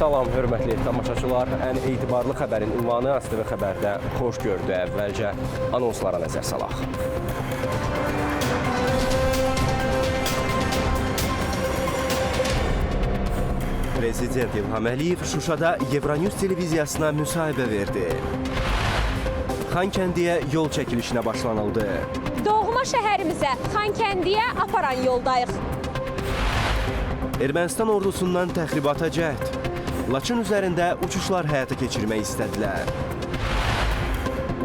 Salam, hörmətli tamaşaçılar. Ən etibarlı xəbərin ünvanı AZTV XƏBƏR-də xoş gördü. Əvvəlcə anonslara nəzər salaq. Prezident İlham Şuşada Radio Televiziyasına müsahibə verdi. Xankəndiyə yol çəkilişinə başlanıldı. Doğma şəhərimizə, Xankəndiyə aparan yoldayıq. Ermənistan ordusundan təxribata cəhd. Laçın üzərində uçuşlar həyata keçirmək istədilər.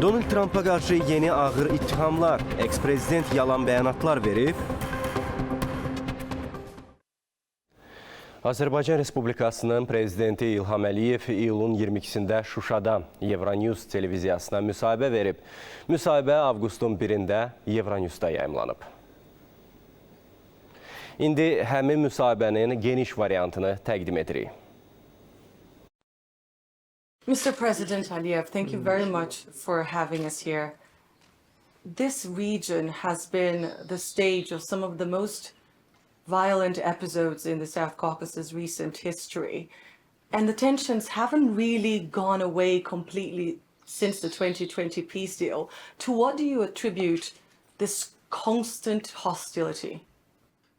Donald Trumpa qarşı yeni ağır ittihamlar, eks-prezident yalan bəyanatlar verib. Azərbaycan Respublikasının prezidenti İlham iyulun 22-sində Şuşada Euronews Televiziyasına müsahibə verib. Müsahibə avqustun 1-də Euronewsda yayımlanıb. İndi həmin müsahibənin geniş variantını təqdim edirik. Mr. President Aliyev, thank you very much for having us here. This region has been the stage of some of the most violent episodes in the South Caucasus' recent history. And the tensions haven't really gone away completely since the 2020 peace deal. To what do you attribute this constant hostility?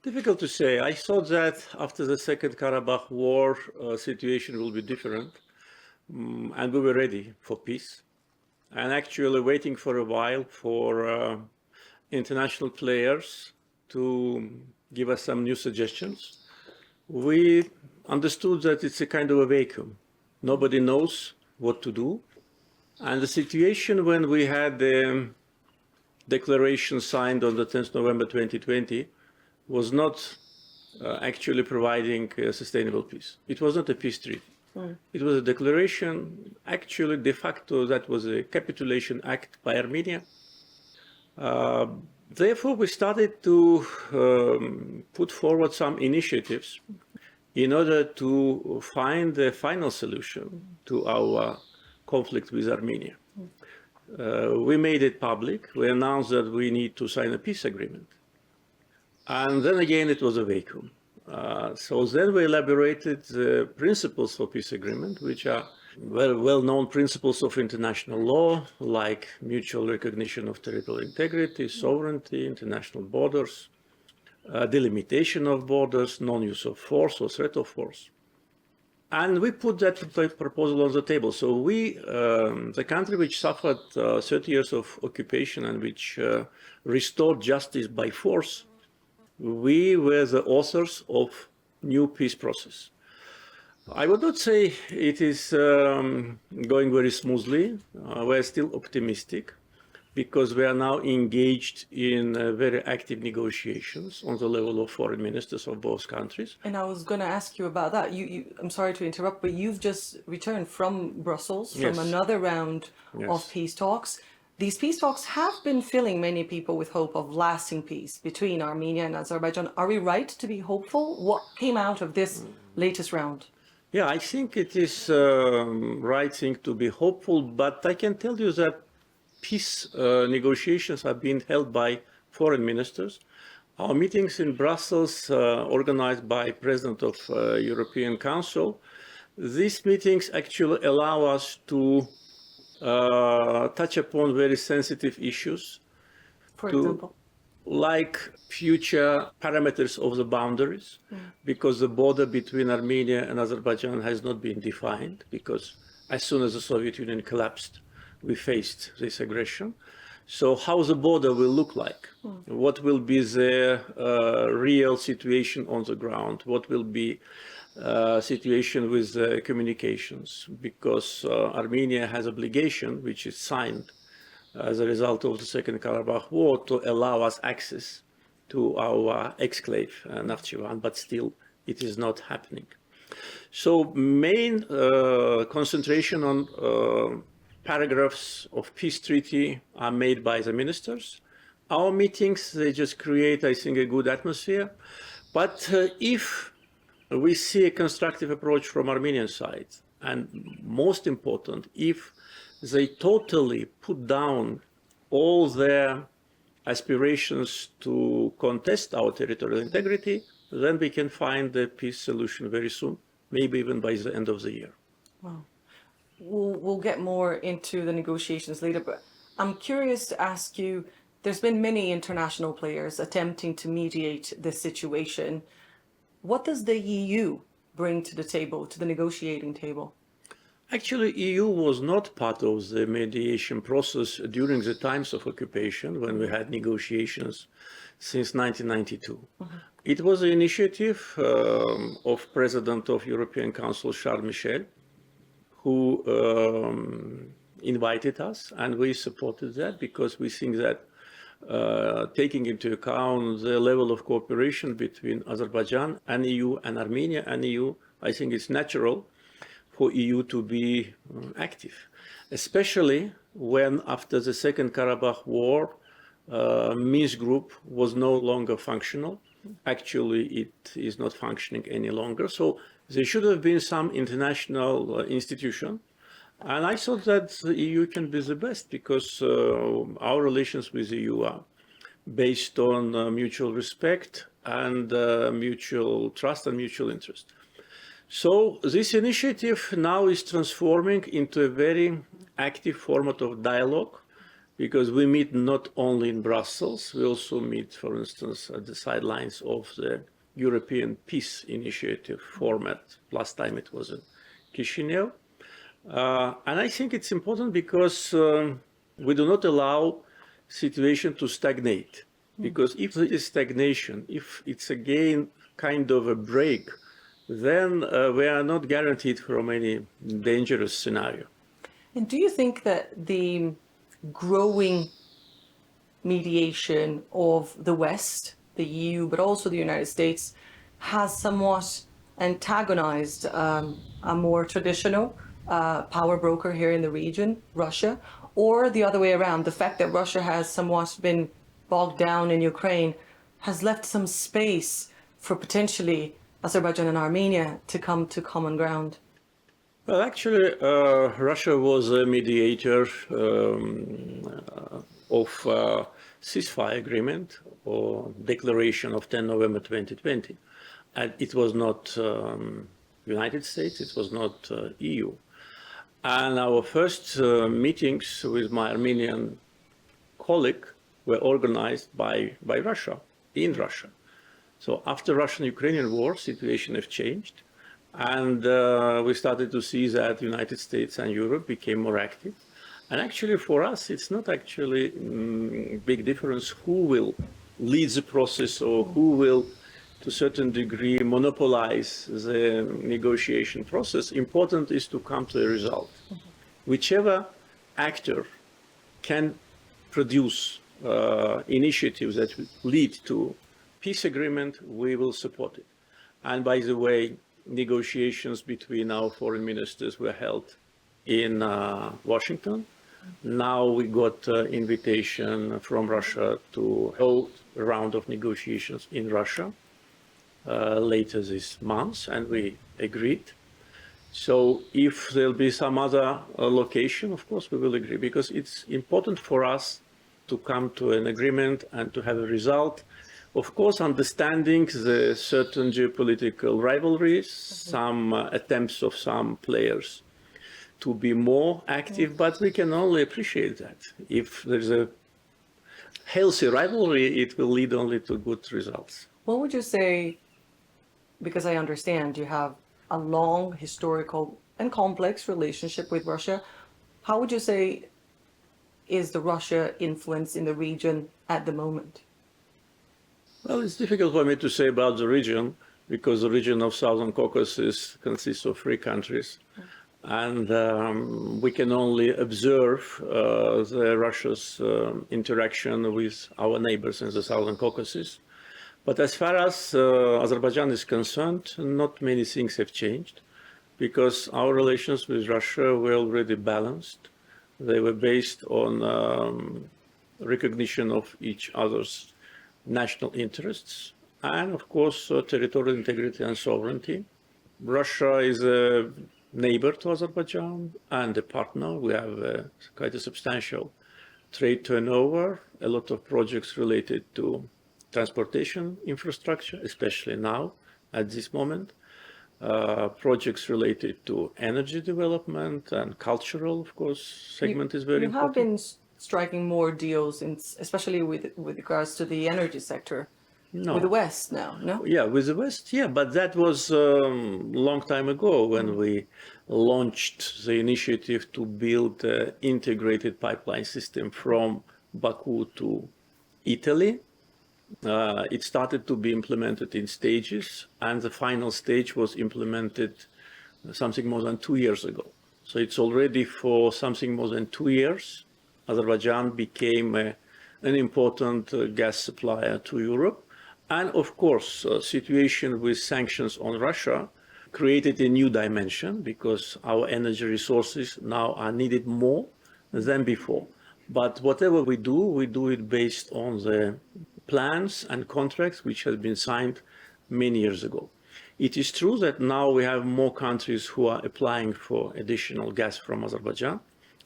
Difficult to say. I thought that after the Second Karabakh War, situation will be different. And we were ready for peace. And actually waiting for a while for international players to give us some new suggestions. We understood that it's a kind of a vacuum. Nobody knows what to do. And the situation when we had the declaration signed on the 10th November 2020 was not actually providing sustainable peace. It was not a peace treaty. It was a declaration, actually de facto that was a capitulation act by Armenia. Therefore, we started to put forward some initiatives in order to find a final solution to our conflict with Armenia. We made it public. We announced that we need to sign a peace agreement. And then again, it was a vacuum. So then we elaborated the principles for peace agreement, which are very well-known principles of international law, like mutual recognition of territorial integrity, sovereignty, international borders, delimitation of borders, non-use of force or threat of force. And we put that proposal on the table. So we, the country which suffered 30 years of occupation and which restored justice by force, we were the authors of new peace process. I would not say it is going very smoothly. We're still optimistic because we are now engaged in very active negotiations on the level of foreign ministers of both countries. And I was going to ask you about that. I'm sorry to interrupt, but you've just returned from Brussels, from another round of peace talks. These peace talks have been filling many people with hope of lasting peace between Armenia and Azerbaijan. Are we right to be hopeful? What came out of this latest round? Yeah, I think it is right thing to be hopeful, but I can tell you that peace negotiations are being held by foreign ministers. Our meetings in Brussels, organized by President of European Council, these meetings actually allow us to touch upon very sensitive issues. For example? Like future parameters of the boundaries, because the border between Armenia and Azerbaijan has not been defined, because as soon as the Soviet Union collapsed, we faced this aggression. So how the border will look like? What will be the real situation on the ground? What will be situation with communications? Because Armenia has obligation, which is signed as a result of the Second Karabakh War, to allow us access to our exclave, Nakhchivan, but still it is not happening. So main concentration on paragraphs of peace treaty are made by the ministers. Our meetings, they just create, I think, a good atmosphere. But if we see a constructive approach from Armenian side, and most important, if they totally put down all their aspirations to contest our territorial integrity, then we can find a peace solution very soon. maybe even by the end of the year. Wow. We'll get more into the negotiations later, but I'm curious to ask you, there's been many international players attempting to mediate this situation. What does the EU bring to the table, to the negotiating table? Actually, EU was not part of the mediation process during the times of occupation when we had negotiations since 1992. It was an initiative of President of European Council, Charles Michel, who invited us, and we supported that because we think that taking into account the level of cooperation between Azerbaijan and EU and Armenia and EU, I think it's natural for EU to be active, especially when after the Second Karabakh War, Minsk group was no longer functional. Actually, it is not functioning any longer. So there should have been some international institution. And I thought that the EU can be the best because our relations with the EU are based on mutual respect and mutual trust and mutual interest. So this initiative now is transforming into a very active format of dialogue because we meet not only in Brussels, we also meet, for instance, at the sidelines of the European Peace Initiative format. Last time it was in Chisinau. And I think it's important because we do not allow situation to stagnate. Because if there is stagnation, if it's again kind of a break, then we are not guaranteed from any dangerous scenario. And do you think that the growing mediation of the West, the EU, but also the United States, has somewhat antagonized a more traditional power broker here in the region, Russia, or the other way around, the fact that Russia has somewhat been bogged down in Ukraine has left some space for potentially Azerbaijan and Armenia to come to common ground? Well, actually, Russia was a mediator of ceasefire agreement or declaration of 10 November 2020. And it was not United States, it was not EU. And our first meetings with my Armenian colleague were organized by Russia, in Russia. So after Russian-Ukrainian war, situation has changed. And we started to see that the United States and Europe became more active. And actually for us, it's not actually big difference who will lead the process or who will, to a certain degree, monopolize the negotiation process. Important is to come to a result. Whichever actor can produce initiatives that lead to peace agreement, we will support it. And by the way, negotiations between our foreign ministers were held in Washington. Now we got invitation from Russia to hold a round of negotiations in Russia later this month, and we agreed. So if there'll be some other location, of course, we will agree, because it's important for us to come to an agreement and to have a result. Of course, understanding the certain geopolitical rivalries, some attempts of some players to be more active, but we can only appreciate that. If there's a healthy rivalry, it will lead only to good results. What would you say, because I understand you have a long historical and complex relationship with Russia, how would you say is the Russia influence in the region at the moment? Well, it's difficult for me to say about the region, because the region of Southern Caucasus consists of 3 countries. And we can only observe Russia's interaction with our neighbors in the Southern Caucasus. But as far as Azerbaijan is concerned, not many things have changed, because our relations with Russia were already balanced. They were based on recognition of each other's national interests and, of course, territorial integrity and sovereignty. Russia is a neighbor to Azerbaijan and a partner. We have quite a substantial trade turnover, a lot of projects related to transportation infrastructure, especially now, at this moment. projects related to energy development and cultural, of course, segment is very You have important. been striking more deals, especially with regards to the energy sector, No. with the West now, no? Yeah, with the West, yeah, but that was a long time ago when we launched the initiative to build an integrated pipeline system from Baku to Italy. It started to be implemented in stages, and the final stage was implemented something more than 2 years ago. So it's already for something more than 2 years, Azerbaijan became an important gas supplier to Europe. And of course, situation with sanctions on Russia created a new dimension because our energy resources now are needed more than before. But whatever we do it based on the plans and contracts which have been signed many years ago. It is true that now we have more countries who are applying for additional gas from Azerbaijan,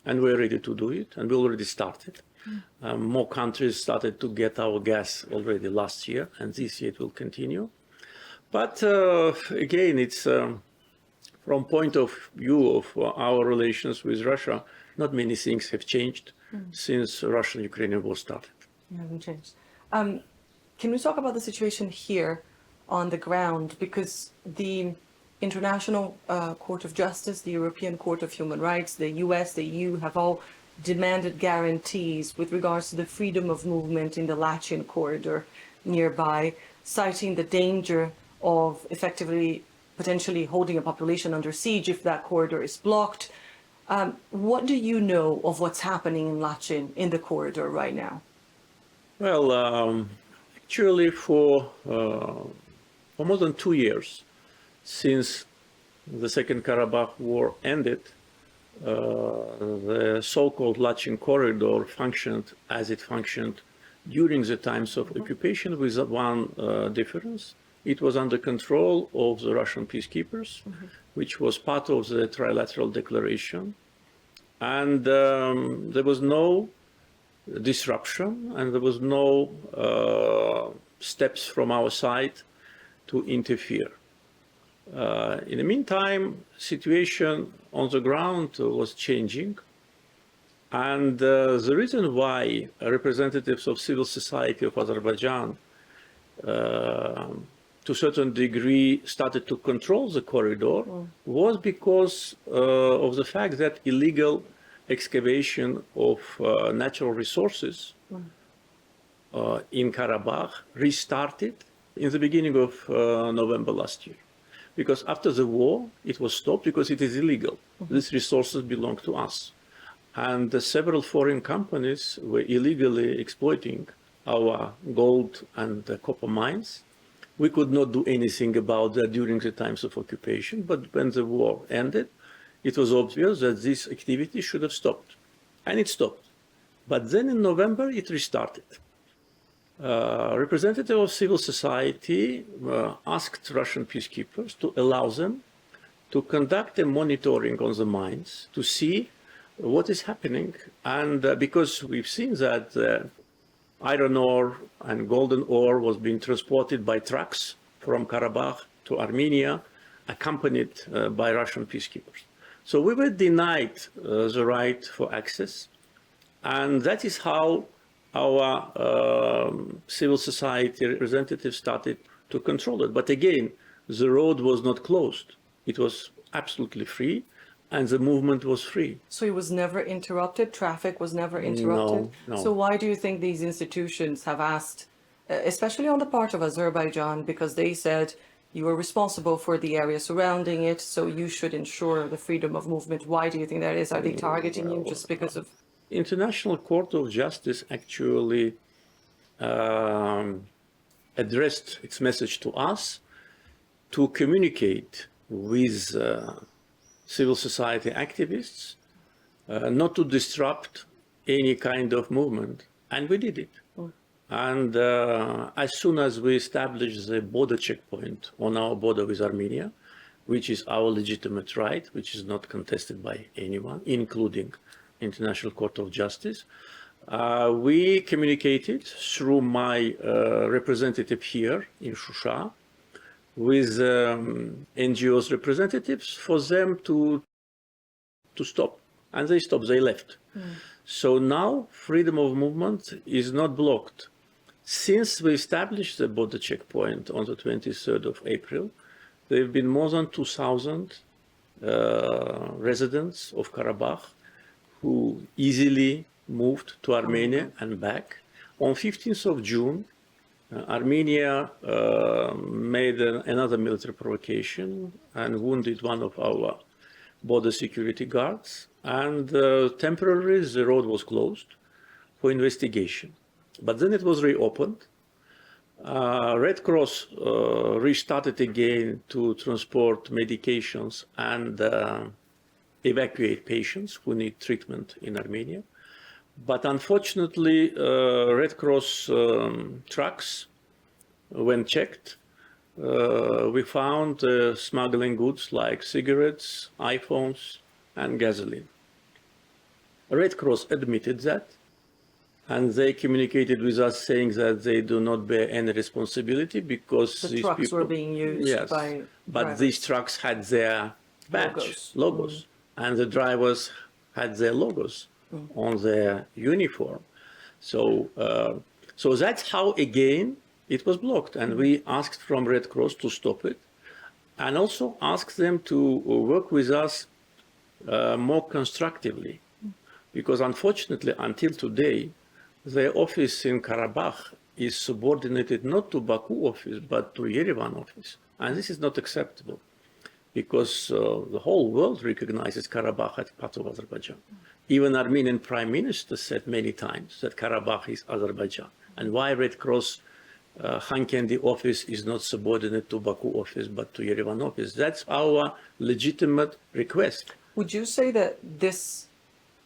and we're ready to do it, and we already started. More countries started to get our gas already last year, and this year it will continue. But again, it's from point of view of our relations with Russia, not many things have changed since Russian-Ukrainian war started. It hasn't changed. Can we talk about the situation here on the ground? Because the International Court of Justice, the European Court of Human Rights, the US, the EU have all demanded guarantees with regards to the freedom of movement in the Lachin corridor nearby, citing the danger of effectively, potentially holding a population under siege if that corridor is blocked. What do you know of what's happening in Lachin in the corridor right now? Well, actually for more than 2 years since the Second Karabakh War ended, the so-called Lachin corridor functioned as it functioned during the times of occupation with one difference. It was under control of the Russian peacekeepers, which was part of the trilateral declaration. And there was no disruption, and there was no steps from our side to interfere. In the meantime, situation on the ground was changing, and the reason why representatives of civil society of Azerbaijan to a certain degree started to control the corridor was because of the fact that illegal excavation of natural resources in Karabakh restarted in the beginning of November last year. Because after the war, it was stopped because it is illegal. These resources belong to us. And several foreign companies were illegally exploiting our gold and copper mines. We could not do anything about that during the times of occupation, but when the war ended, it was obvious that this activity should have stopped. And it stopped. But then in November, it restarted. Representative of civil society asked Russian peacekeepers to allow them to conduct a monitoring on the mines to see what is happening. And because we've seen that iron ore and golden ore was being transported by trucks from Karabakh to Armenia, accompanied by Russian peacekeepers. So we were denied the right for access, and that is how our civil society representatives started to control it. But again, the road was not closed. It was absolutely free, and the movement was free. So it was never interrupted? Traffic was never interrupted? No. So why do you think these institutions have asked, especially on the part of Azerbaijan, because they said you are responsible for the area surrounding it, so you should ensure the freedom of movement? Why do you think that is? Are they targeting you just because of... International Court of Justice actually addressed its message to us to communicate with civil society activists, not to disrupt any kind of movement, and we did it. And as soon as we established the border checkpoint on our border with Armenia, which is our legitimate right, which is not contested by anyone, including International Court of Justice, we communicated through my representative here in Shusha with NGOs representatives for them to stop. And they stopped, they left. So now freedom of movement is not blocked. Since we established the border checkpoint on the 23rd of April, there have been more than 2,000 residents of Karabakh who easily moved to Armenia and back. On 15th of June, Armenia made another military provocation and wounded one of our border security guards. And temporarily, the road was closed for investigation. But then it was reopened. Red Cross restarted again to transport medications and evacuate patients who need treatment in Armenia. But unfortunately, Red Cross trucks, when checked, we found smuggling goods like cigarettes, iPhones, and gasoline. Red Cross admitted that, and they communicated with us saying that they do not bear any responsibility because The these trucks people, were being used yes, by but drivers. these trucks had their badge, logos, and the drivers had their logos on their uniform. So, so that's how again it was blocked, and we asked from Red Cross to stop it, and also asked them to work with us more constructively, because unfortunately until today, the office in Karabakh is subordinated not to Baku office, but to Yerevan office. And this is not acceptable because the whole world recognizes Karabakh as part of Azerbaijan. Even Armenian Prime Minister said many times that Karabakh is Azerbaijan. And why Red Cross Khankendi office is not subordinate to Baku office, but to Yerevan office. That's our legitimate request. Would you say that this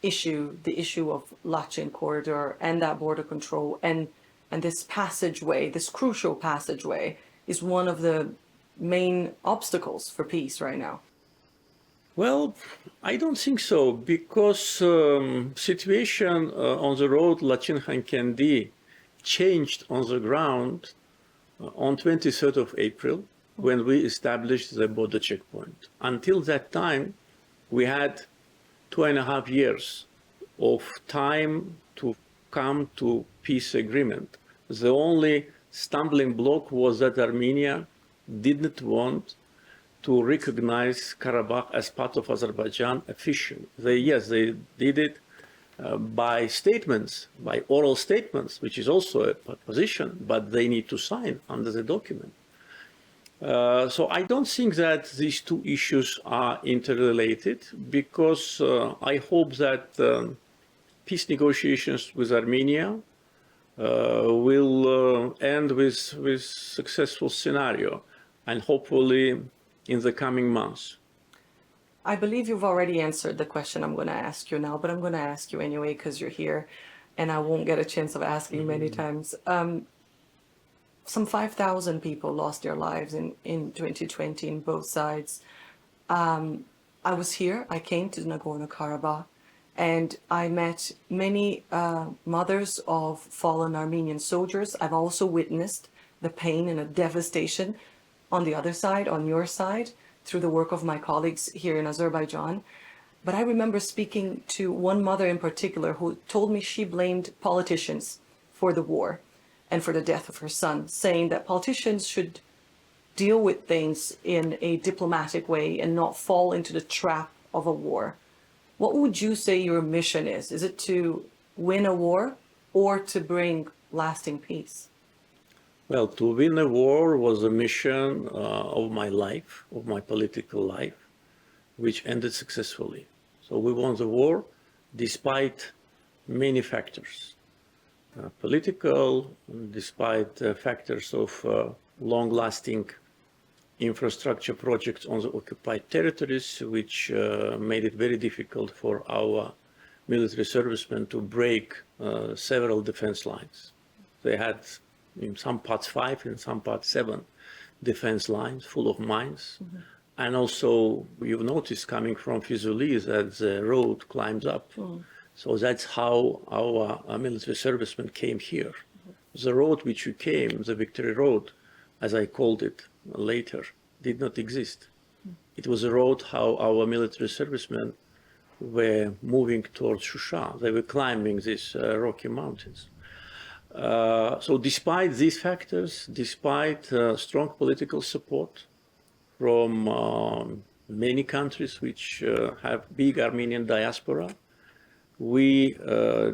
issue, the issue of Lachin corridor and that border control and this passageway, this crucial passageway, is one of the main obstacles for peace right now? Well, I don't think so, because situation on the road Lachin-Khankendi changed on the ground on 23rd of April when we established the border checkpoint. Until that time, we had 2.5 years of time to come to peace agreement. The only stumbling block was that Armenia didn't want to recognize Karabakh as part of Azerbaijan officially. Yes, they did it by statements, by oral statements, which is also a position, but they need to sign under the document. So I don't think that these two issues are interrelated, because I hope that peace negotiations with Armenia will end with successful scenario, and hopefully in the coming months. I believe you've already answered the question I'm going to ask you now, but I'm going to ask you anyway because you're here and I won't get a chance of asking many times. Some 5,000 people lost their lives in 2020 in both sides. I was here, I came to Nagorno-Karabakh, and I met many mothers of fallen Armenian soldiers. I've also witnessed the pain and the devastation on the other side, on your side, through the work of my colleagues here in Azerbaijan. But I remember speaking to one mother in particular who told me she blamed politicians for the war and for the death of her son, saying that politicians should deal with things in a diplomatic way and not fall into the trap of a war. What would you say your mission is? Is it to win a war or to bring lasting peace? Well, to win a war was a mission of my life, of my political life, which ended successfully. So we won the war despite many factors. Political, despite factors of long-lasting infrastructure projects on the occupied territories, which made it very difficult for our military servicemen to break several defense lines. They had in some parts 5, in some parts 7 defense lines full of mines. Mm-hmm. And also, you've noticed coming from Fizuli that the road climbs up. Mm. So that's how our military servicemen came here. Mm-hmm. The road which we came, the Victory Road, as I called it, later did not exist. It was a road how our military servicemen were moving towards Shusha. They were climbing these rocky mountains. So despite these factors, despite strong political support from many countries which have big Armenian diaspora, we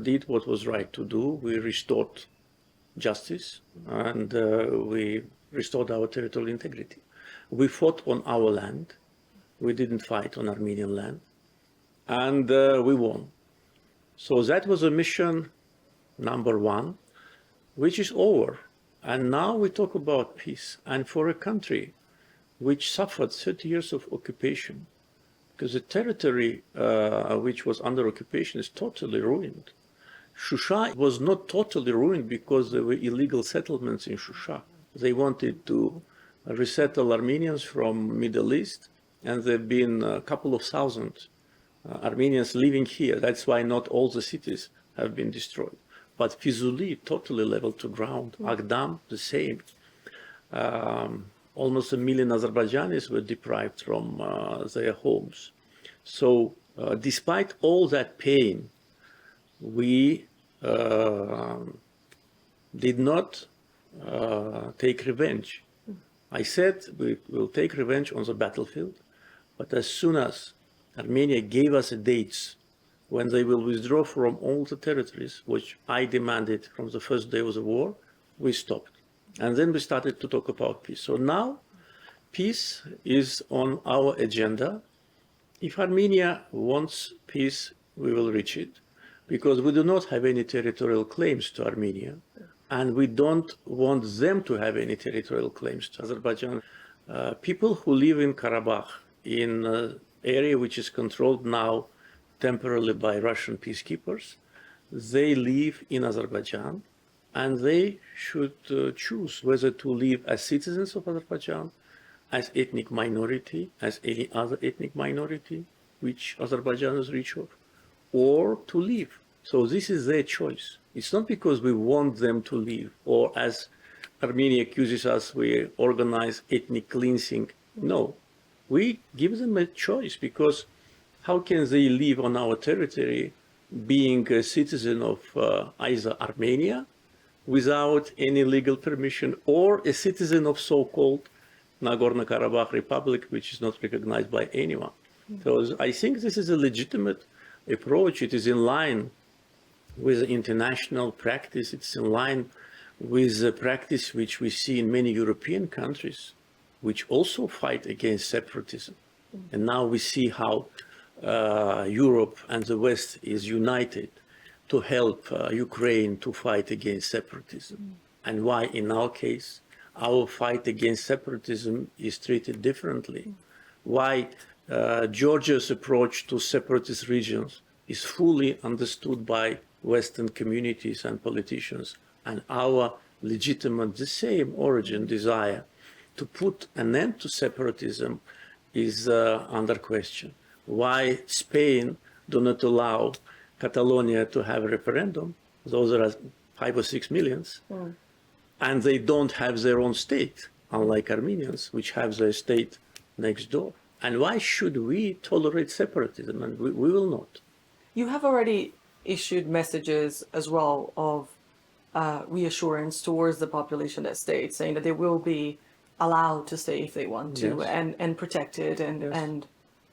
did what was right to do. We restored justice and we restored our territorial integrity. We fought on our land. We didn't fight on Armenian land. And we won. So that was a mission number one, which is over. And now we talk about peace. And for a country which suffered 30 years of occupation, because the territory which was under occupation is totally ruined. Shusha was not totally ruined because there were illegal settlements in Shusha. They wanted to resettle Armenians from Middle East, and there have been a couple of thousand Armenians living here. That's why not all the cities have been destroyed. But Fizuli, totally leveled to ground. Agdam, the same. Almost 1 million Azerbaijanis were deprived from their homes. So despite all that pain, we did not take revenge. I said we will take revenge on the battlefield, but as soon as Armenia gave us dates when they will withdraw from all the territories, which I demanded from the first day of the war, we stopped. And then we started to talk about peace. So now peace is on our agenda. If Armenia wants peace, we will reach it, because we do not have any territorial claims to Armenia, and we don't want them to have any territorial claims to Azerbaijan. People who live in Karabakh, in an area which is controlled now temporarily by Russian peacekeepers, they live in Azerbaijan, and they should choose whether to live as citizens of Azerbaijan, as ethnic minority, as any other ethnic minority, which Azerbaijan is rich of, or to leave. So this is their choice. It's not because we want them to leave, or as Armenia accuses us, we organize ethnic cleansing. No, we give them a choice, because how can they live on our territory being a citizen of either Armenia without any legal permission, or a citizen of so-called Nagorno-Karabakh Republic, which is not recognized by anyone. So I think this is a legitimate approach. It is in line with international practice. It's in line with the practice which we see in many European countries, which also fight against separatism. And now we see how Europe and the West is united to help Ukraine to fight against separatism. And why, in our case, our fight against separatism is treated differently. Why Georgia's approach to separatist regions is fully understood by Western communities and politicians, and our legitimate, the same origin desire to put an end to separatism is under question. Why Spain do not allow Catalonia to have a referendum? Those are 5 or 6 millions. And they don't have their own state, unlike Armenians, which have their state next door. And why should we tolerate separatism? And we will not. You have already issued messages as well of reassurance towards the population that stayed, saying that they will be allowed to stay if they want to, yes, and protected and, yes, and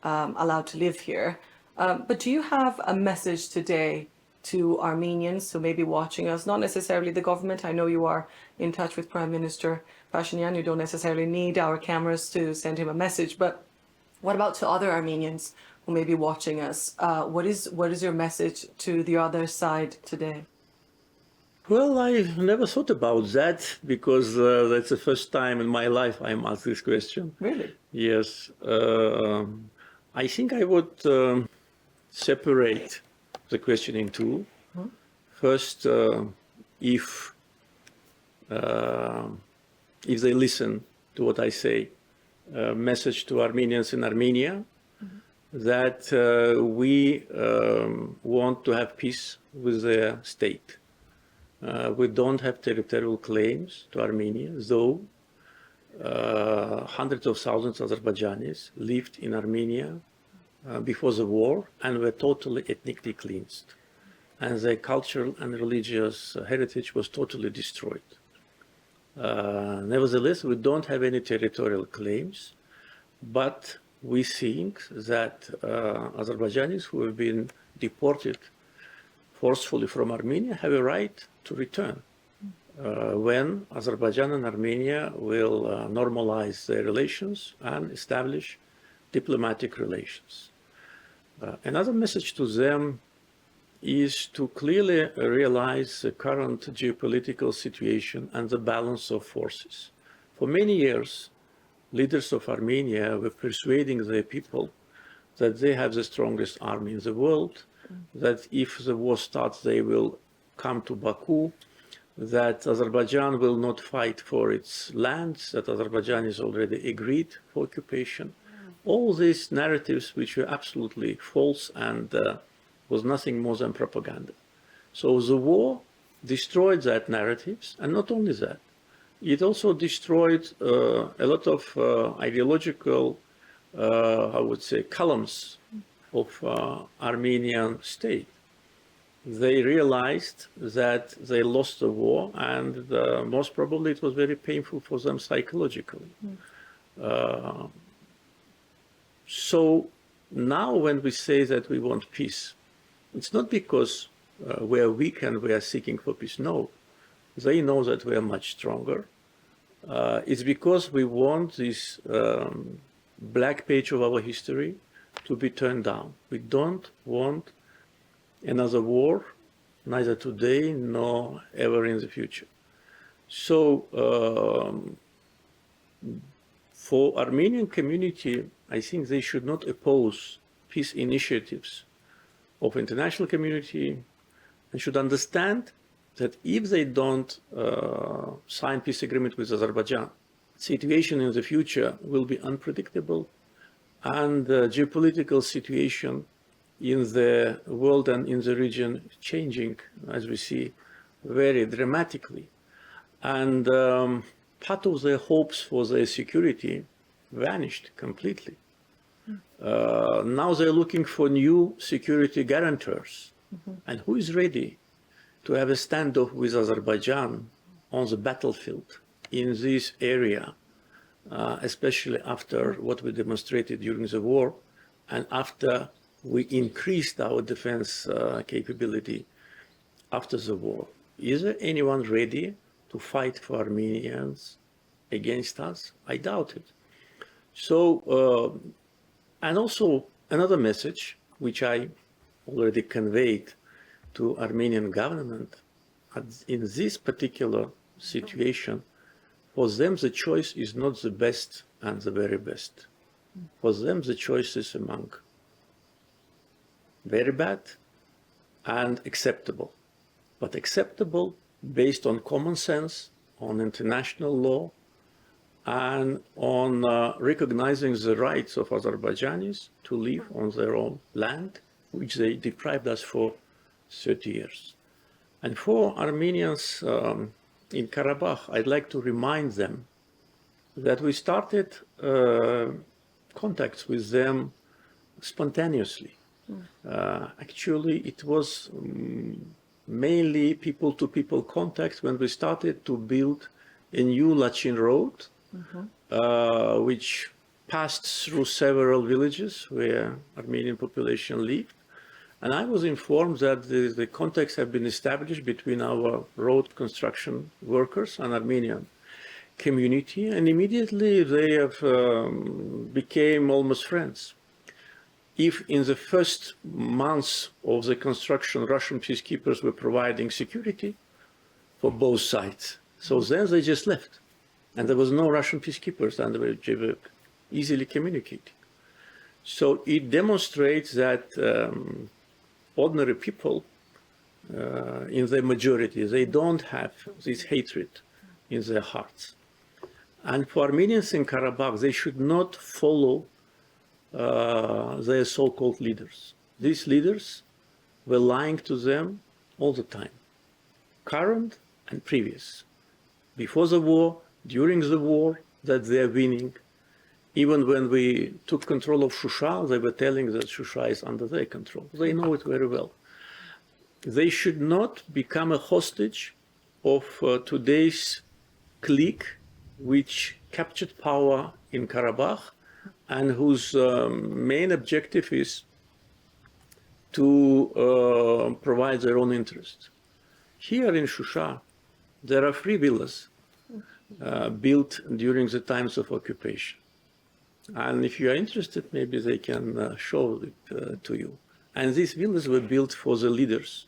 allowed to live here. But do you have a message today to Armenians who may be watching us, not necessarily the government? I know you are in touch with Prime Minister Pashinyan. You don't necessarily need our cameras to send him a message, but what about to other Armenians who may be watching us? What is your message to the other side today? Well, I've never thought about that, because that's the first time in my life I'm asked this question. Really? Yes. I think I would separate the question in two. First, if they listen to what I say, message to Armenians in Armenia, that we want to have peace with their state. We don't have territorial claims to Armenia, though hundreds of thousands of Azerbaijanis lived in Armenia before the war and were totally ethnically cleansed. And their cultural and religious heritage was totally destroyed. Nevertheless, we don't have any territorial claims, but we think that Azerbaijanis who have been deported forcefully from Armenia have a right to return when Azerbaijan and Armenia will normalize their relations and establish diplomatic relations. Another message to them is to clearly realize the current geopolitical situation and the balance of forces. For many years, leaders of Armenia were persuading their people that they have the strongest army in the world, that if the war starts, they will come to Baku, that Azerbaijan will not fight for its lands, that Azerbaijan is already agreed for occupation. All these narratives which were absolutely false and was nothing more than propaganda. So the war destroyed that narratives, and not only that, it also destroyed a lot of ideological, I would say, columns of Armenian state. They realized that they lost the war, and most probably it was very painful for them psychologically. So now when we say that we want peace, it's not because we are weak and we are seeking for peace. No, they know that we are much stronger. It's because we want this black page of our history to be turned down. We don't want another war, neither today nor ever in the future. So for Armenian community, I think they should not oppose peace initiatives of international community, and should understand that if they don't sign peace agreement with Azerbaijan, situation in the future will be unpredictable, and the geopolitical situation in the world and in the region changing, as we see, very dramatically. And part of their hopes for their security vanished completely. Now they're looking for new security guarantors. And who is ready to have a standoff with Azerbaijan on the battlefield in this area, especially after what we demonstrated during the war and after we increased our defense capability after the war? Is there anyone ready to fight for Armenians against us? I doubt it. So, and also another message, which I already conveyed to Armenian government, in this particular situation, for them the choice is not the best and the very best. For them the choice is among very bad and acceptable. But acceptable based on common sense, on international law, and on recognizing the rights of Azerbaijanis to live on their own land, which they deprived us for 30 years. And for Armenians in Karabakh, I'd like to remind them that we started contacts with them spontaneously. Actually, it was mainly people-to-people contacts when we started to build a new Lachin road, which passed through several villages where Armenian population lived. And I was informed that the contacts have been established between our road construction workers and Armenian community, and immediately they have became almost friends. If in the first months of the construction, Russian peacekeepers were providing security for both sides, so then they just left. And there was no Russian peacekeepers, and they were easily communicating. So it demonstrates that ordinary people, in their majority, they don't have this hatred in their hearts. And for Armenians in Karabakh, they should not follow their so-called leaders. These leaders were lying to them all the time, current and previous. Before the war, during the war, that they are winning. Even when we took control of Shusha, they were telling that Shusha is under their control. They know it very well. They should not become a hostage of today's clique, which captured power in Karabakh and whose main objective is to provide their own interest. Here in Shusha, there are 3 villas built during the times of occupation. And if you are interested, maybe they can show it to you. And these villas were built for the leaders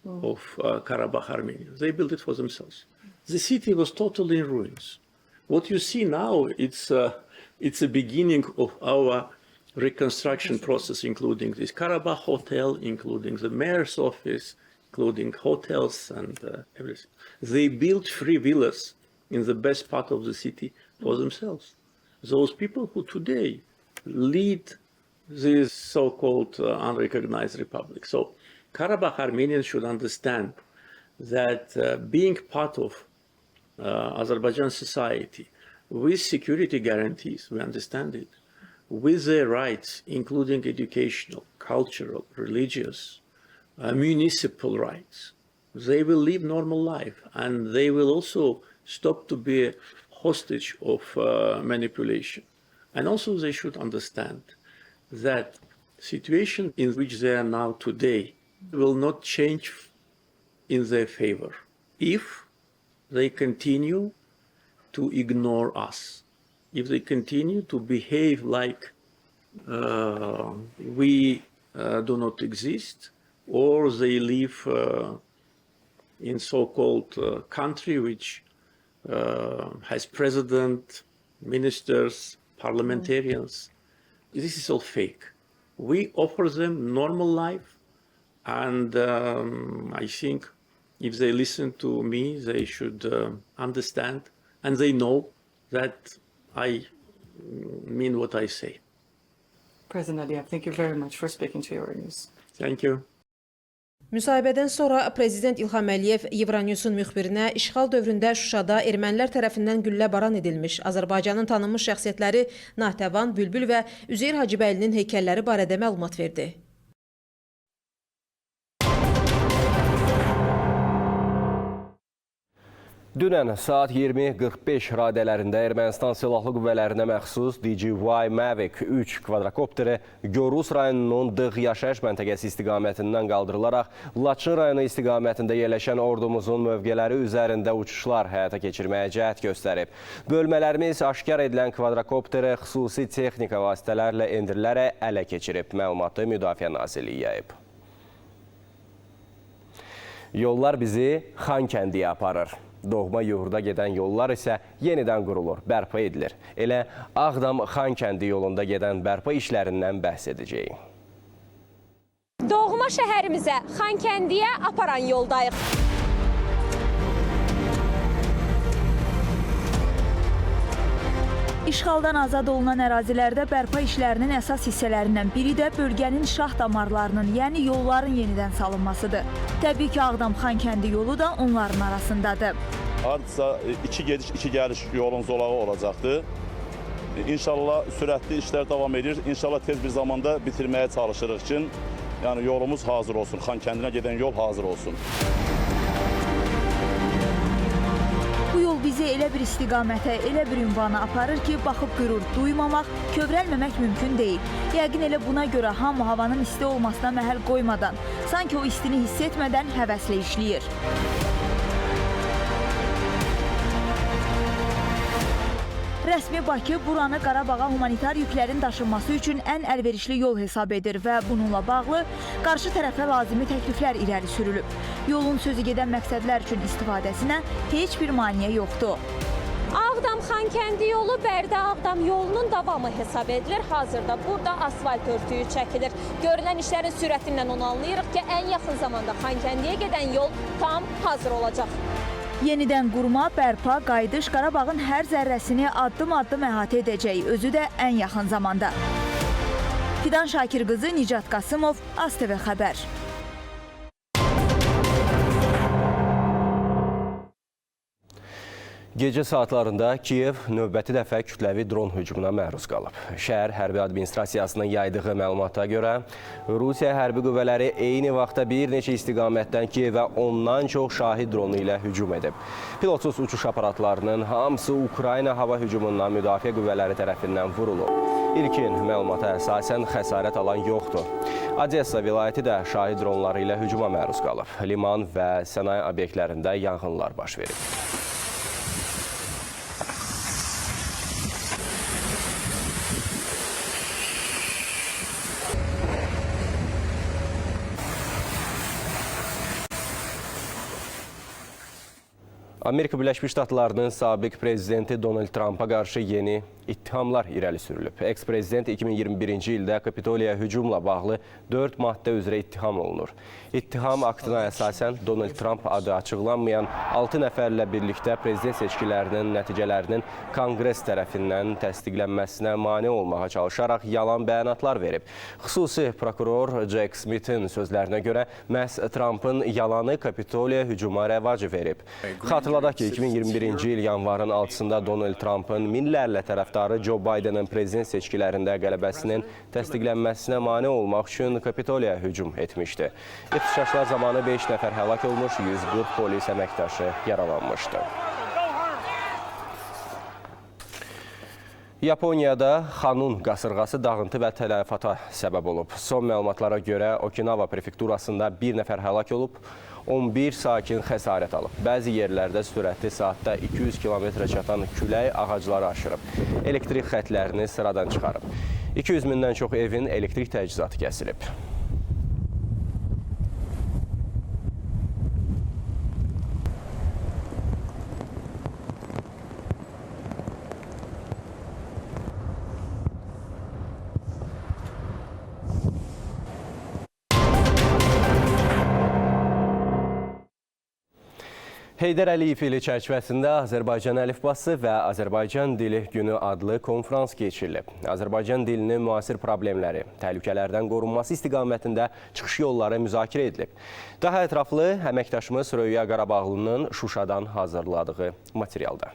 of Karabakh Armenia. They built it for themselves. The city was totally in ruins. What you see now, it's a beginning of our reconstruction process, including this Karabakh hotel, including the mayor's office, including hotels and everything. They built 3 villas in the best part of the city for themselves. Those people who today lead this so-called unrecognized republic. So Karabakh Armenians should understand that being part of Azerbaijan society with security guarantees, we understand it, with their rights, including educational, cultural, religious, municipal rights, they will live normal life, and they will also stop to be a hostage of manipulation. And also they should understand that situation in which they are now today will not change in their favor if they continue to ignore us, if they continue to behave like we do not exist, or they live in so-called country which has president, ministers, parliamentarians. This is all fake. We offer them normal life, and I think if they listen to me, they should understand, and they know that I mean what I say. President Aliyev, thank you very much for speaking to Euronews. Thank you. Müsahibədən sonra Prezident İlham Əliyev Euronewsun müxbirinə işğal dövründə Şuşada ermənilər tərəfindən güllə-baran edilmiş Azərbaycanın tanınmış şəxsiyyətləri Natəvan, Bülbül və Üzeyir Hacıbəylinin heykəlləri barədə məlumat verdi. Dünən saat 20:45 radələrində Ermənistan Silahlı Qüvvələrinə məxsus DJY Mavic 3 kvadrokopteri Gorus rayonunun Dığ yaşayış məntəqəsi istiqamətindən qaldırılaraq Laçın rayonu istiqamətində yerləşən ordumuzun mövqeləri üzərində uçuşlar həyata keçirməyə cəhd göstərib. Bölmələrimiz aşkar edilən kvadrokopteri xüsusi texnika vasitələrlə endirilərək ələ keçirib. Məlumatı Müdafiə Nazirliyi yayıb. Yollar bizi Xankəndiyə aparır. Doğma yurda gedən yollar isə yenidən qurulur, bərpa edilir. Elə Ağdam-Xankəndi yolunda gedən bərpa işlərindən bəhs edəcəyik. Doğma şəhərimizə, Xankəndiyə aparan yoldayıq. İşğaldan azad olunan ərazilərdə bərpa işlərinin əsas hissələrindən biri də bölgənin şah damarlarının, yəni yolların yenidən salınmasıdır. Təbii ki, Ağdam-Xankəndi yolu da onların arasındadır. Hardasa 2 gediş, 2 gəliş yolun zolağı olacaqdır. İnşallah sürətli işlər davam edir. İnşallah tez bir zamanda bitirməyə çalışırıq ki, yəni yolumuz hazır olsun, Xankəndinə gedən yol hazır olsun. Bu yol bizi elə bir istiqamətə, elə bir ünvana aparır ki, baxıb qürur duymamaq, kövrəlməmək mümkün deyil. Yəqin elə buna görə hamı havanın isti olmasına məhəl qoymadan, sanki o istini hiss etmədən həvəslə işləyir. Rəsmi Bakı buranı Qarabağa humanitar yüklərin daşınması üçün ən əlverişli yol hesab edir və bununla bağlı qarşı tərəfə lazımi təkliflər irəli sürülüb. Yolun sözü gedən məqsədlər üçün istifadəsinə heç bir maneə yoxdur. Ağdam-Xankəndi yolu Bərdə-Ağdam yolunun davamı hesab edilir. Hazırda burada asfalt örtüyü çəkilir. Görülən işlərin sürətindən onu anlayırıq ki, ən yaxın zamanda Xankəndiyə gedən yol tam hazır olacaq. Yenidən qurma, bərpa, qayıdış Qarabağın hər zərrəsini addım-addım əhatə edəcək, özü də ən yaxın zamanda. Fidan Şakir qızı, Nicat Qasımov, AZTV XƏBƏR. Gecə saatlarında Kiyev növbəti dəfə kütləvi dron hücumuna məruz qalıb. Şəhər hərbi administrasiyasının yaydığı məlumata görə Rusiya hərbi qüvvələri eyni vaxtda bir neçə istiqamətdən Kiyevə ondan çox şahid dronu ilə hücum edib. Pilotsuz uçuş aparatlarının hamısı Ukrayna hava hücumundan müdafiə qüvvələri tərəfindən vurulub. İlkin məlumata əsasən xəsarət alan yoxdur. Odessa vilayəti də şahid dronları ilə hücuma məruz qalıb. Liman və sənaye obyektlərində yanğınlar baş verib. Amerika Birləşmiş Ştatlarının sabiq prezidenti Donald Trumpa qarşı yeni ittihamlar irəli sürülüb. Eks-prezident 2021-ci ildə Kapitoliya hücumla bağlı 4 maddə üzrə ittiham olunur. İttiham aktına əsasən Donald Trump adı açıqlanmayan 6 nəfərlə birlikdə prezident seçkilərinin nəticələrinin Konqres tərəfindən təsdiqlənməsinə mane olmağa çalışaraq yalan bəyanatlar verib. Xüsusi prokuror Jack Smith'in sözlərinə görə məhz Trump'ın yalanı Kapitoliya hücuma rəvacı verib. Xatırladaq ki, 2021-ci il yanvarın 6-sında Donald Trump'ın minlərlə tərəfdarı Joe Biden'ın prezident seçkilərində qələbəsinin təsdiqlənməsinə mane olmaq üçün Kapitoliya hücum etmişdi. İxtişaşlar zamanı 5 nəfər həlak olmuş, 140 polis əməkdaşı yaralanmışdı. Yaponiyada Xanun qasırğası dağıntı və tələfata səbəb olub. Son məlumatlara görə Okinawa prefekturasında bir nəfər həlak olub, 11 sakin xəsarət alıb. Bəzi yerlərdə sürəti saatda 200 km çatan külək ağacları aşırıb. Elektrik xətlərini sıradan çıxarıb. 200 mindən çox evin elektrik təchizatı kəsilib. Heydər Əliyev ili çərçivəsində Azərbaycan əlifbası və Azərbaycan dili günü adlı konferans keçirilib. Azərbaycan dilinin müasir problemləri, təhlükələrdən qorunması istiqamətində çıxış yolları müzakirə edilib. Daha ətraflı əməkdaşımız Rövşən Məmmədovun Şuşadan hazırladığı materialda.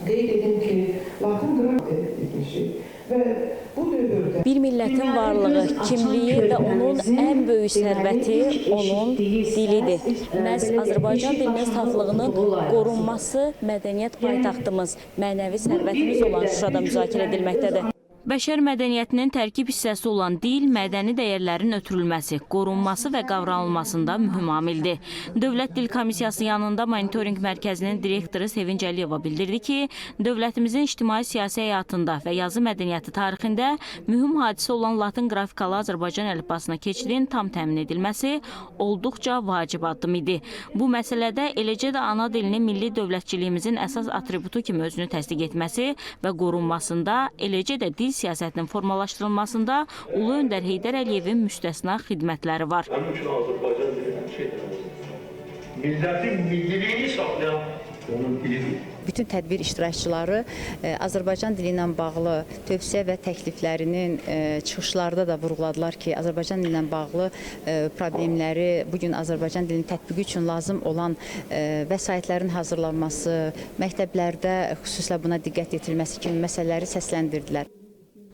Qeyd edim ki, Latın qraf etmişik və bu dövrdə bir millətin varlığı, kimliyi və onun ən böyük sərvəti onun dilidir. Məhz Azərbaycan dilinin saflığının qorunması mədəniyyət paytaxtımız, mənəvi sərvətimiz olan Şuşada müzakirə edilməkdədir. Bəşər mədəniyyətinin tərkib hissəsi olan dil, mədəni dəyərlərin ötürülməsi, qorunması və qavranılmasında mühüm amildir. Dövlət Dil Komissiyası yanında monitorinq mərkəzinin direktoru Sevinc Əliyeva bildirdi ki, dövlətimizin ictimai-siyasi həyatında və yazı mədəniyyəti tarixində mühüm hadisə olan Latın qrafikalı Azərbaycan əlifbasına keçidin tam təmin edilməsi olduqca vacib addım idi. Bu məsələdə eləcə də ana dilinin milli dövlətçiliyimizin əsas atributu kimi özünü təsdiq etməsi və qorunmasında, eləcə də dil siyasətinin formalaşdırılmasında Ulu Öndər Heydər Əliyevin müstəsna xidmətləri var. Onun üçün Azərbaycan dili millətin milliliyini saxlayan onun dilidir. Bütün tədbir iştirakçıları Azərbaycan dili ilə bağlı tövsiyə və təkliflərinin çıxışlarda da vurğuladılar ki, Azərbaycan dili ilə bağlı problemləri, bugün Azərbaycan dilinin tətbiqi üçün lazım olan vəsaitlərin hazırlanması, məktəblərdə xüsusilə buna diqqət yetirilməsi kimi məsələləri səsləndirdilər.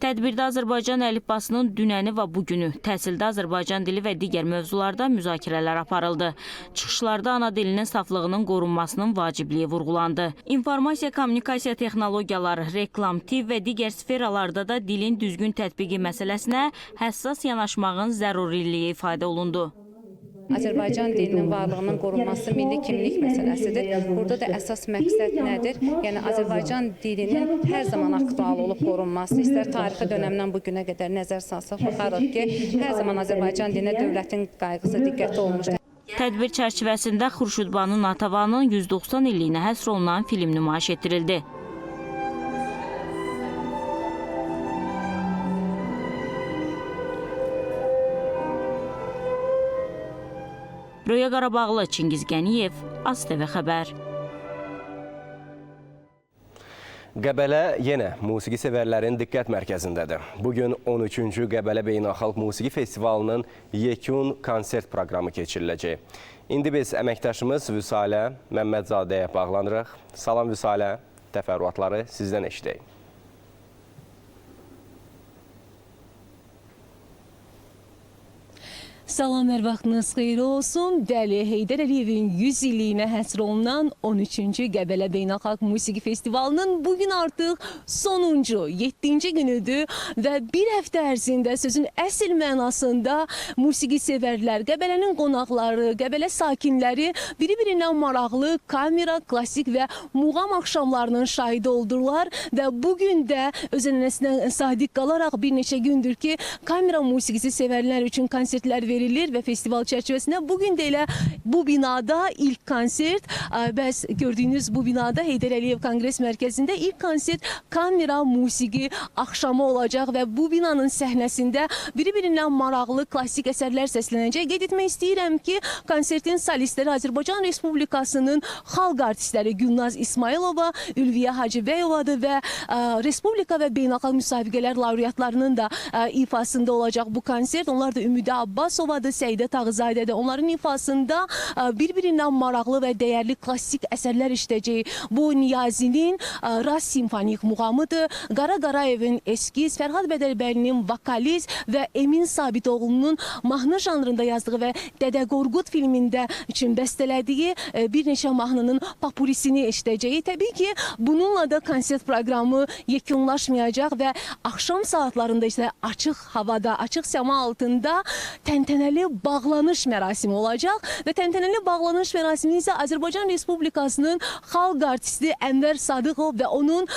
Tədbirdə Azərbaycan əlifbasının dünəni və bugünü, təhsildə Azərbaycan dili və digər mövzularda müzakirələr aparıldı. Çıxışlarda ana dilinin saflığının qorunmasının vacibliyi vurğulandı. İnformasiya, kommunikasiya texnologiyaları, reklam, tibb və digər sferalarda da dilin düzgün tətbiqi məsələsinə həssas yanaşmağın zəruriliyi ifadə olundu. Azərbaycan dilinin varlığının qorunması milli kimlik məsələsidir. Burada da əsas məqsəd nədir? Yəni Azərbaycan dilinin hər zaman aktual olub qorunması, istər tarixi dönəmdən bugünə qədər nəzər salsaq, baxarıq ki, hər zaman Azərbaycan dilinə dövlətin qayğısı diqqəti olmuşdur. Tədbir çərçivəsində Xurşudbanu Natavanın 190 illiyinə həsr olunan film nümayiş etdirildi. Röya Qarabağlı, Çingiz Qəniyev, AZTV XƏBƏR. Qəbələ yenə musiqi sevərlərin diqqət mərkəzindədir. Bugün 13-cü Qəbələ Beynəlxalq Musiqi Festivalının yekun konsert proqramı keçiriləcək. İndi biz əməkdaşımız Vüsalə Məmmədzadəyə bağlanırıq. Salam Vüsalə, təfərrüatları sizdən eşidək. Salam, hər vaxtınız xeyir olsun. Bəli, Heydər Əliyevin 100 illiyinə həsr olunan 13-cü Qəbələ Beynəlxalq Musiqi Festivalının bugün artıq sonuncu, 7-ci günüdür və bir həftə ərzində sözün əsl mənasında musiqi sevərlər, Qəbələnin qonaqları, Qəbələ sakinləri biri-birindən maraqlı kamera, klassik və muğam axşamlarının şahidi oldular və bugün də öz ənənəsinə sadiq qalaraq bir neçə gündür ki, kamera musiqisi sevərlər üçün konsertlər verilir və festival çərçivəsində bugün də elə bu binada ilk konsert, bəs gördüyünüz bu binada Heydər Əliyev Konqres Mərkəzində ilk konsert kamera musiqi axşamı olacaq və bu binanın səhnəsində biri-birindən maraqlı klassik əsərlər səslənəcək. Qeyd etmək istəyirəm ki, konsertin solistləri Azərbaycan Respublikasının xalq artistləri Gülnaz İsmailova, Ülviyə Hacıbəyovadır və Respublika və beynəlxalq müsabiqələr laureatlarının da ifasında olacaq bu konsert. Onlar da Ümidə Abbasovadır, Səidə Tağızadədir. Onların ifasında bir-birindən maraqlı və dəyərli klassik əsərlər işləyəcək. Bu Niyazinin Ras simfonik muğamıdır. Qara Qarayevin eskiz, Fərhad Bədəlbəylinin vokaliz və Emin Sabitoğlu'nun mahnı janrında yazdığı və Dədə Qorqud filmində üçün bəstələdiyi bir neçə mahnının populisini işləyəcək. Təbii ki, bununla da konsert proqramı yekunlaşmayacaq və axşam saatlarında isə açıq havada, açıq səma altında təntənəli bağlanış mərasimi olacaq və təntənəli bağlanış mərasimi isə Azərbaycan Respublikasının xalq artisti Ənvər Sadıqov və onun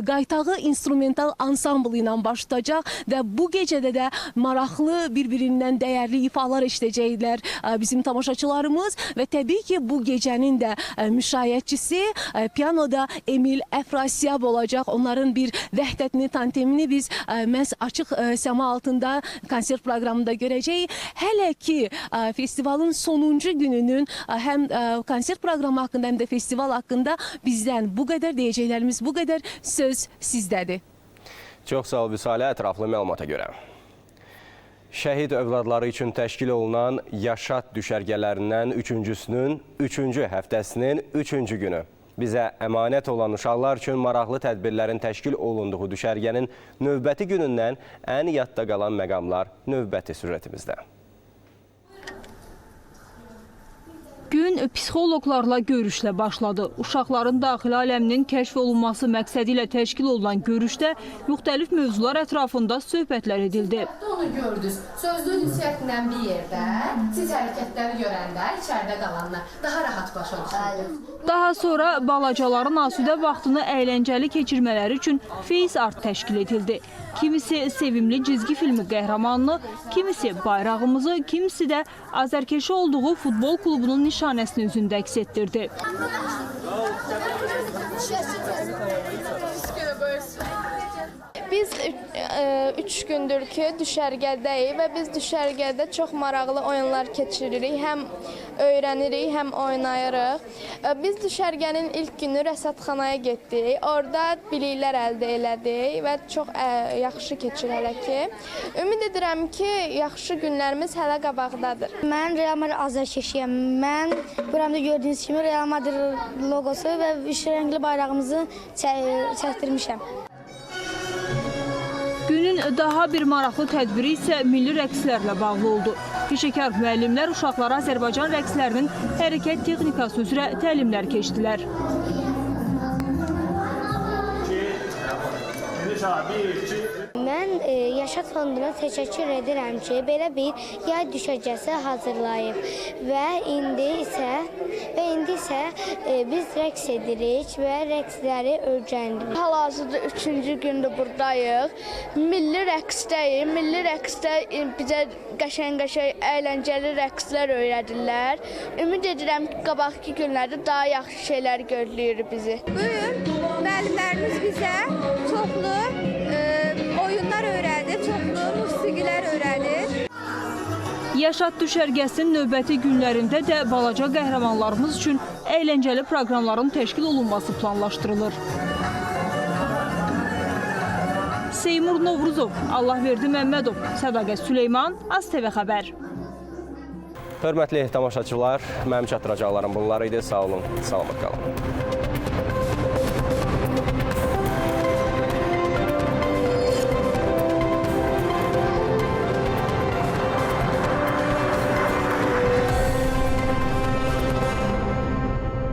qaytağı instrumental ansamblı ilə baş tutacaq və bu gecədə də maraqlı bir-birindən dəyərli ifalar işləyəcəklər bizim tamaşaçılarımız və təbii ki, bu gecənin də müşayiətçisi pianoda Emil Əfrasiyab olacaq. Onların bir vəhdətini, tantemini biz məhz açıq səma altında konsert proqramında görəcəyik. Hələ ki, festivalın sonuncu gününün həm konsert proqramı haqqında, həm də festival haqqında bizdən bu qədər deyəcəklərimiz, bu qədər söz sizdədir. Çox sağ ol Vüsalə, ətraflı məlumata görə. Şəhid övladları üçün təşkil olunan yaşat düşərgələrindən üçüncüsünün 3-cü həftəsinin 3-cü günü. Bizə əmanət olan uşaqlar üçün maraqlı tədbirlərin təşkil olunduğu düşərgənin növbəti günündən ən yadda qalan məqamlar növbəti süjetimizdə. Gün psixoloqlarla görüşlə başladı. Uşaqların daxili aləminin kəşf olunması məqsədi ilə təşkil olunan görüşdə müxtəlif mövzular ətrafında söhbətlər edildi. Onu gördünüz, sözlü ünsiyyətindən bir yerdə, siz hərəkətləri görəndə içəridə qalanlar daha rahat başa düşürdünüz. Daha sonra balacaların asudə vaxtını əyləncəli keçirmələri üçün face art təşkil edildi. Kimisi sevimli cizgi filmi qəhrəmanını, kimisi bayrağımızı, kimisi də azərkeşi olduğu futbol klubunun nişanəsini üzündə əks etdirdi. Biz 3 gündür ki, düşərgədəyik və biz düşərgədə çox maraqlı oyunlar keçiririk. Həm öyrənirik, həm oynayırıq. Biz düşərgənin ilk günü rəsədxanaya getdik. Orada biliklər əldə elədik və çox yaxşı keçir hələ ki. Ümid edirəm ki, yaxşı günlərimiz hələ qabaqdadır. Mən Real Madrid azərkeşiyəm. Mən buramda gördüyünüz kimi Real Madrid logosu və üç rəngli bayrağımızı çəkdirmişəm. Günün daha bir maraqlı tədbiri isə milli rəqslərlə bağlı oldu. Peşəkar müəllimlər uşaqlara Azərbaycan rəqslərinin hərəkət texnikası üzrə təlimlər keçdilər. Mən Yaşat fonduna təşəkkür edirəm ki, belə bir yay düşərgəsi hazırlayıb və indi isə biz rəqs edirik və rəqsləri öyrənirik. Hal-hazırda 3-cü gündür buradayıq. Milli rəqsdəyik. Milli rəqsdə bizə qəşəng-qəşəng əyləncəli rəqslər öyrədirlər. Ümid edirəm ki, qabaqki günlərdə daha yaxşı şeylər gözləyir bizi. Bugün müəllimlərimiz bizə çoxlu oyunlar öyrədir, çoxlu musiqilər öyrədir. Yaşat düşərgəsinin növbəti günlərində də balaca qəhrəmanlarımız üçün əyləncəli proqramların təşkil olunması planlaşdırılır. Seymur Novruzov, Allahverdi Məmmədov, Sədaqət Süleyman, AZTV XƏBƏR. Hörmətli tamaşaçılar, mənim çatdıracaqlarım bunlar idi. Sağ olun, salamat qalın.